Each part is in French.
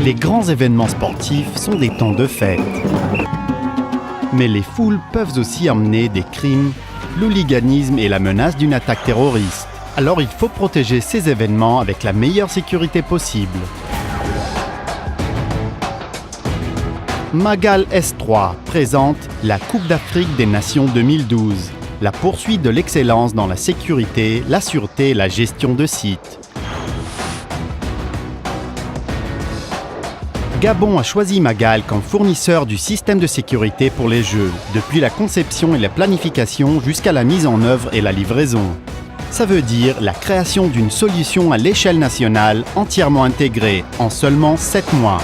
Les grands événements sportifs sont des temps de fête. Mais les foules peuvent aussi amener des crimes, l'hooliganisme et la menace d'une attaque terroriste. Alors il faut protéger ces événements avec la meilleure sécurité possible. Magal S3 présente la Coupe d'Afrique des Nations 2012, la poursuite de l'excellence dans la sécurité, la sûreté et la gestion de sites. Gabon a choisi Magal comme fournisseur du système de sécurité pour les Jeux, depuis la conception et la planification jusqu'à la mise en œuvre et la livraison. Ça veut dire la création d'une solution à l'échelle nationale entièrement intégrée en seulement 7 mois.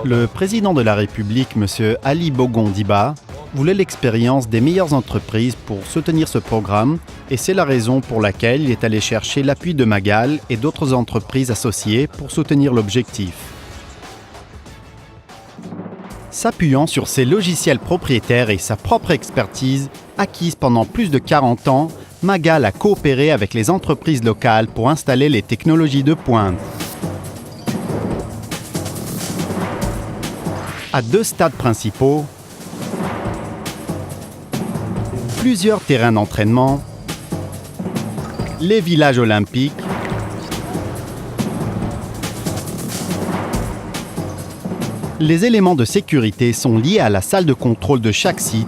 Le président de la République, M. Ali Bongo Ondimba, voulait l'expérience des meilleures entreprises pour soutenir ce programme et c'est la raison pour laquelle il est allé chercher l'appui de Magal et d'autres entreprises associées pour soutenir l'objectif. S'appuyant sur ses logiciels propriétaires et sa propre expertise, acquise pendant plus de 40 ans, Magal a coopéré avec les entreprises locales pour installer les technologies de pointe. À 2 stades principaux, plusieurs terrains d'entraînement, les villages olympiques, les éléments de sécurité sont liés à la salle de contrôle de chaque site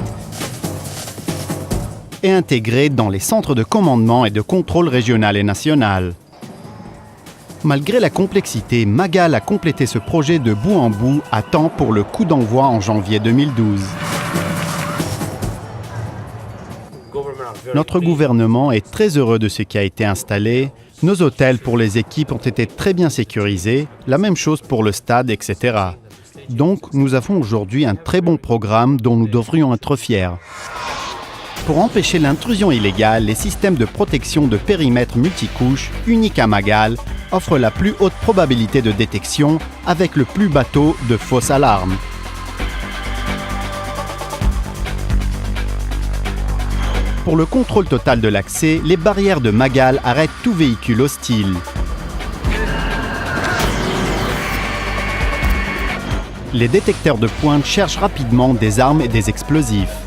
et intégrés dans les centres de commandement et de contrôle régional et national. Malgré la complexité, Magal a complété ce projet de bout en bout à temps pour le coup d'envoi en janvier 2012. Notre gouvernement est très heureux de ce qui a été installé. Nos hôtels pour les équipes ont été très bien sécurisés, la même chose pour le stade, etc. Donc, nous avons aujourd'hui un très bon programme dont nous devrions être fiers. Pour empêcher l'intrusion illégale, les systèmes de protection de périmètre multicouches, uniques à Magal, offrent la plus haute probabilité de détection avec le plus bas taux de fausses alarmes. Pour le contrôle total de l'accès, les barrières de Magal arrêtent tout véhicule hostile. Les détecteurs de pointe cherchent rapidement des armes et des explosifs.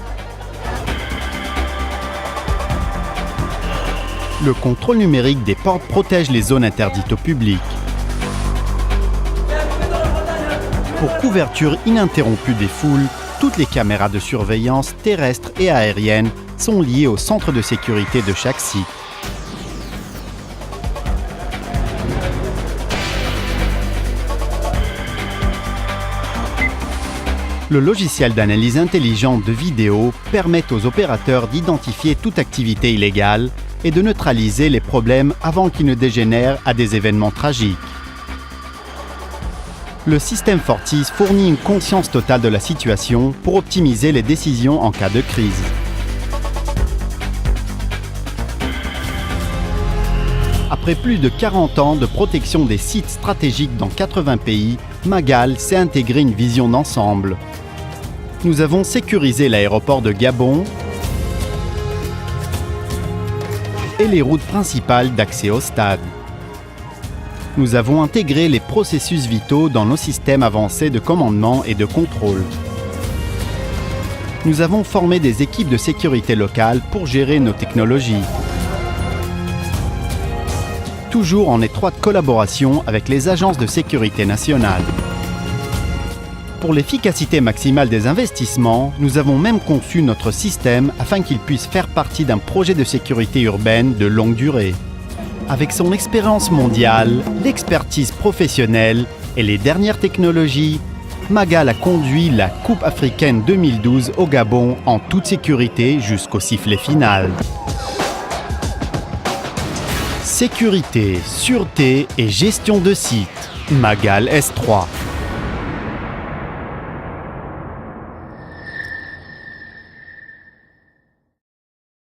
Le contrôle numérique des portes protège les zones interdites au public. Pour couverture ininterrompue des foules, toutes les caméras de surveillance terrestres et aériennes sont liées au centre de sécurité de chaque site. Le logiciel d'analyse intelligente de vidéo permet aux opérateurs d'identifier toute activité illégale et de neutraliser les problèmes avant qu'ils ne dégénèrent à des événements tragiques. Le système Fortis fournit une conscience totale de la situation pour optimiser les décisions en cas de crise. Après plus de 40 ans de protection des sites stratégiques dans 80 pays, Magal s'est intégré une vision d'ensemble. Nous avons sécurisé l'aéroport de Gabon et les routes principales d'accès au stade. Nous avons intégré les processus vitaux dans nos systèmes avancés de commandement et de contrôle. Nous avons formé des équipes de sécurité locale pour gérer nos technologies. Toujours en étroite collaboration avec les agences de sécurité nationales. Pour l'efficacité maximale des investissements, nous avons même conçu notre système afin qu'il puisse faire partie d'un projet de sécurité urbaine de longue durée. Avec son expérience mondiale, l'expertise professionnelle et les dernières technologies, Magal a conduit la Coupe africaine 2012 au Gabon en toute sécurité jusqu'au sifflet final. Sécurité, sûreté et gestion de site. Magal S3.